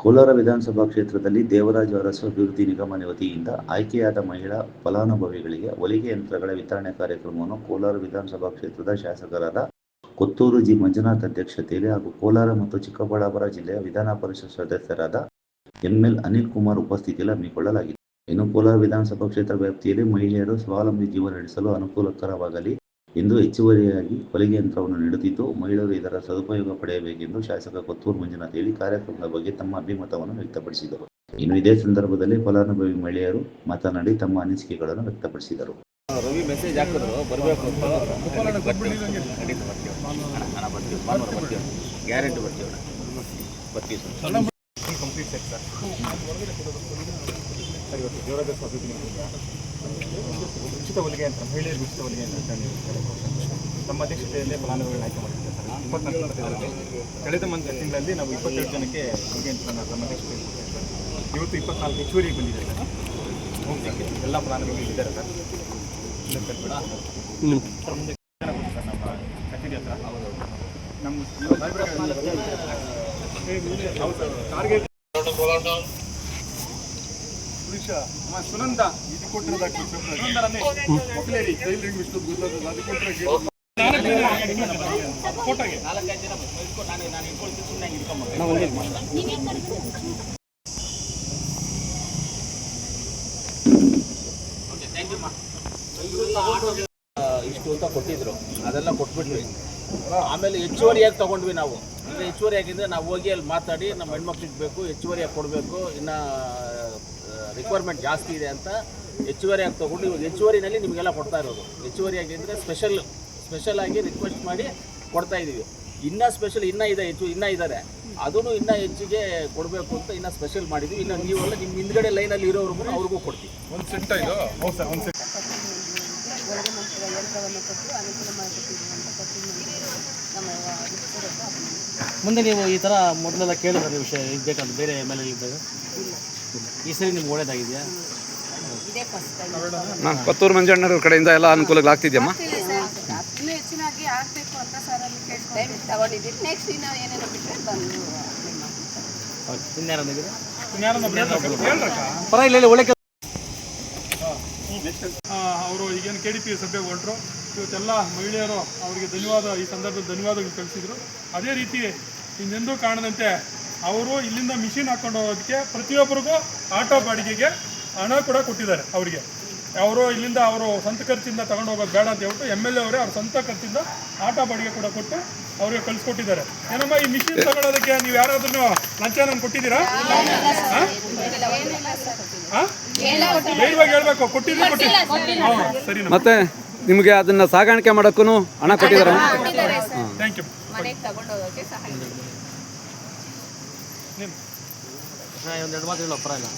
ಕೋಲಾರ ವಿಧಾನಸಭಾ ಕ್ಷೇತ್ರದಲ್ಲಿ ದೇವರಾಜ ಅರಸು ಅಭಿವೃದ್ಧಿ ನಿಗಮ ವತಿಯಿಂದ ಆಯ್ಕೆಯಾದ ಮಹಿಳಾ ಫಲಾನುಭವಿಗಳಿಗೆ ಹೊಲಿಗೆ ಯಂತ್ರಗಳ ವಿತರಣೆ ಕಾರ್ಯಕ್ರಮವನ್ನು ಕೋಲಾರ ವಿಧಾನಸಭಾ ಕ್ಷೇತ್ರದ ಶಾಸಕರಾದ ಕೊತ್ತೂರು ಜಿ ಮಂಜುನಾಥ್ ಅಧ್ಯಕ್ಷತೆಯಲ್ಲಿ ಹಾಗೂ ಕೋಲಾರ ಮತ್ತು ಚಿಕ್ಕಬಳ್ಳಾಪುರ ಜಿಲ್ಲೆಯ ವಿಧಾನ ಪರಿಷತ್ ಸದಸ್ಯರಾದ ಎಂಎಲ್ ಅನಿಲ್ ಕುಮಾರ್ ಉಪಸ್ಥಿತಿಯಲ್ಲಿ ಹಮ್ಮಿಕೊಳ್ಳಲಾಗಿದೆ. ಇನ್ನು ಕೋಲಾರ ವಿಧಾನಸಭಾ ಕ್ಷೇತ್ರ ವ್ಯಾಪ್ತಿಯಲ್ಲಿ ಮಹಿಳೆಯರು ಸ್ವಾವಲಂಬಿ ಜೀವನ ನಡೆಸಲು ಅನುಕೂಲಕರವಾಗಲಿ ಎಂದು ಹೆಚ್ಚುವರಿಯಾಗಿ ಹೊಲಿಗೆ ಯಂತ್ರವನ್ನು ನೀಡುತ್ತಿದ್ದು, ಮಹಿಳೆಯರು ಇದರ ಸದುಪಯೋಗ ಪಡೆಯಬೇಕೆಂದು ಶಾಸಕ ಕೊತ್ತೂರು ಮಂಜುನಾಥ್ ಹೇಳಿ ಕಾರ್ಯಕ್ರಮದ ಬಗ್ಗೆ ತಮ್ಮ ಅಭಿಮತವನ್ನು ವ್ಯಕ್ತಪಡಿಸಿದರು. ಇನ್ನು ಇದೇ ಸಂದರ್ಭದಲ್ಲಿ ಫಲಾನುಭವಿ ಮಹಿಳೆಯರು ಮಾತನಾಡಿ ತಮ್ಮ ಅನಿಸಿಕೆಗಳನ್ನು ವ್ಯಕ್ತಪಡಿಸಿದರು. ರವಿ ಮೆಸೇಜ್ ಹಾಕಿದ್ರು ಬರಬೇಕು ಅಂತ ಗ್ಯಾರಂಟಿ ಬರ್ತೀವಿ ಕಂಪ್ಲೀಟ್ ಸೆಟ್ ಸರ್. ಇವತ್ತು ದೇವರಾಜ ಅಭಿವೃದ್ಧಿ ಉಚಿತ ಹೊಲಿಗೆ ಯಂತ್ರ ಮಹಿಳೆಯರಿಗೆ ಉಚಿತ ಹೊಲಿಗೆ ಯಂತ್ರ ನಮ್ಮ ಅಧ್ಯಕ್ಷತೆಯಲ್ಲೇ ಫಲಾನುಭವಿಗಳನ್ನ ಆಯ್ಕೆ ಮಾಡಿದ್ದೇವೆ ಸರ್. 24 ಕಳೆದ ತಿಂಗಳಲ್ಲಿ ನಾವು 27 ಜನಕ್ಕೆ ಹೊಲಿಗೆ ಯಂತ್ರನ ನಮ್ಮ ಅಧ್ಯಕ್ಷತೆಯಲ್ಲಿ ಕೊಟ್ಟಿದ್ದೇವೆ ಸರ್. ಇವತ್ತು 24 ಹೆಚ್ಚುವರಿಗೆ ಬಂದಿದೆ ಸರ್. ಹೋಗ್ಲಿಕ್ಕೆ ಎಲ್ಲ ಫಲಾನುಭವಿಗಳು ಇದ್ದಾರೆ ಸರ್. ನಮ್ಮ ಕಚೇರಿ ಹತ್ರ ನಮ್ಮ ಟಾರ್ಗೆಟ್ ಸುನಂದ ಇದು ಕೊಟ್ಟಿರೋದು ಮಕ್ಕಳೇರಿ ಟೈಲರಿಂಗ್ ವಿಷ್ಣು ಗೊತ್ತಾದ ಅದು ಕೊಟ್ಟರೆ ಫೋಟೋಗೆ 4-5 ಜನ ನಾನು ಇಟ್ಕೊಳ್ತೀನಿ ಸುಮ್ಮನೆ ಇಷ್ಟು ಅಂತ ಕೊಟ್ಟಿದ್ರು, ಅದೆಲ್ಲ ಕೊಟ್ಬಿಟ್ವಿ. ಆಮೇಲೆ ಹೆಚ್ಚುವರಿಯಾಗಿ ತೊಗೊಂಡ್ವಿ ನಾವು. ಈಗ ಹೆಚ್ಚುವರಿ ಆಗಿದ್ದರೆ ನಾವು ಹೋಗಿ ಅಲ್ಲಿ ಮಾತಾಡಿ ನಮ್ಮ ಹೆಣ್ಮಕ್ಳಿಗೆ ಬೇಕು ಹೆಚ್ಚುವರಿಯಾಗಿ ಕೊಡಬೇಕು, ಇನ್ನು ರಿಕ್ವೈರ್ಮೆಂಟ್ ಜಾಸ್ತಿ ಇದೆ ಅಂತ ಹೆಚ್ಚುವರಿಯಾಗಿ ತೊಗೊಂಡು ಇವಾಗ ಹೆಚ್ಚುವರಿನಲ್ಲಿ ನಿಮಗೆಲ್ಲ ಕೊಡ್ತಾ ಇರೋದು. ಹೆಚ್ಚುವರಿಯಾಗಿ ಅಂದರೆ ಸ್ಪೆಷಲ್ ಆಗಿ ರಿಕ್ವೆಸ್ಟ್ ಮಾಡಿ ಕೊಡ್ತಾ ಇದ್ದೀವಿ. ಇನ್ನೂ ಸ್ಪೆಷಲ್ ಇನ್ನೂ ಇದ್ದಾರೆ, ಅದೂ ಇನ್ನೂ ಹೆಚ್ಚಿಗೆ ಕೊಡಬೇಕು ಅಂತ ಇನ್ನೂ ಸ್ಪೆಷಲ್ ಮಾಡಿದ್ವಿ. ಇನ್ನು ನೀವೆಲ್ಲ ನಿಮ್ಮ ಹಿಂದ್ಗಡೆ ಲೈನಲ್ಲಿ ಇರೋರ್ಗು ಅವ್ರಿಗೂ ಕೊಡ್ತೀವಿ. ಒಂದು ಸೆಟ್ ಇದು. ಹೌದು ಸರ್, ಒಂದು ಸೆಟ್ ಯಂತ್ರವನ್ನು ಕೊಟ್ಟು ಅನುಕೂಲ ಮಾಡಿಕೊಟ್ಟಿರುವಂಥ ಮುಂದೆ ನೀವು ಈ ಥರ ಮೊದಲೆಲ್ಲ ಕೇಳಿದ್ರೆ ನೀವು ವಿಷಯ ಇದು ಬೇಕಂತ ಬೇರೆ ಮೇಲೆ ಇದ್ದಾಗ ಈ ಸರಿ ನಿಮ್ಗೆ ಒಳ್ಳೇದಾಗಿದೆಯಾ? ಇದೇ ಫಸ್ಟ್ ಟೈಮ್ ಕೊತ್ತೂರು ಮಂಜಣ್ಣವ್ರ ಕಡೆಯಿಂದ ಎಲ್ಲ ಅನುಕೂಲಗಳಾಗ್ತಿದೆಯಮ್ಮ? ಇನ್ನೂ ಹೆಚ್ಚಿನಾಗಿ ಆಗಬೇಕು ಅಂತ ಸರ್ ಅಲ್ಲಿ ಕೇಳ್ಕೊಂಡು ತಗೊಂಡಿದ್ದೀವಿ. ನೆಕ್ಸ್ಟ್ ಇನ್ನೂ ಏನೇನೋ ಬಿಟ್ಟರೆ ಬಂದು ಪರವಾಗಿಲ್ಲ ಒಳ್ಳೆ ಅವರು ಈಗೇನು KDP ಸಭೆಗೆ ಹೊರಟರು. ಇವತ್ತೆಲ್ಲ ಮಹಿಳೆಯರು ಅವರಿಗೆ ಈ ಸಂದರ್ಭದಲ್ಲಿ ಧನ್ಯವಾದಗಳು ಕಳಿಸಿದರು. ಅದೇ ರೀತಿ ಇನ್ನೆಂದೂ ಕಾಣದಂತೆ ಅವರು ಇಲ್ಲಿಂದ ಮಿಷಿನ್ ಹಾಕ್ಕೊಂಡು ಹೋಗೋದಕ್ಕೆ ಪ್ರತಿಯೊಬ್ಬರಿಗೂ ಆಟೋ ಬಾಡಿಗೆಗೆ ಹಣ ಕೂಡ ಕೊಟ್ಟಿದ್ದಾರೆ. ಅವರಿಗೆ ಅವರು ಇಲ್ಲಿಂದ ಅವರು ಸ್ವಂತ ಖರ್ಚಿಂದ ತಗೊಂಡು ಹೋಗೋದು ಬೇಡ ಅಂತ ಹೇಳ್ಬಿಟ್ಟು MLA ಅವರೇ ಅವ್ರ ಸ್ವಂತ ಖರ್ಚಿಂದ ಆಟೋ ಬಾಡಿಗೆ ಕೂಡ ಕೊಟ್ಟು ಅವರಿಗೆ ಕಳಿಸ್ಕೊಟ್ಟಿದ್ದಾರೆ. ಏನಮ್ಮ ಈ ಮಿಷಿನ್ ತಗೊಳ್ಳೋದಕ್ಕೆ ನೀವು ಯಾರಾದ್ರೂ ಲಂಚ ನಮ್ಗೆ ಕೊಟ್ಟಿದ್ದೀರಾ? ಧೈರ್ಯವಾಗಿ ಹೇಳ್ಬೇಕು, ಕೊಟ್ಟಿದ್ದೀರಿ. ಹಾಂ ಸರಿ. ಮತ್ತೆ ನಿಮಗೆ ಅದನ್ನ ಸಾಗಾಣಿಕೆ ಮಾಡೋಕ್ಕೂ ಹಣ ಕೊಟ್ಟಿದ್ದಾರೆ? Thank you. ಒಂದು 2 ಮಾತು ಹೇಳೋ ಪರವಾಗಿಲ್ಲ.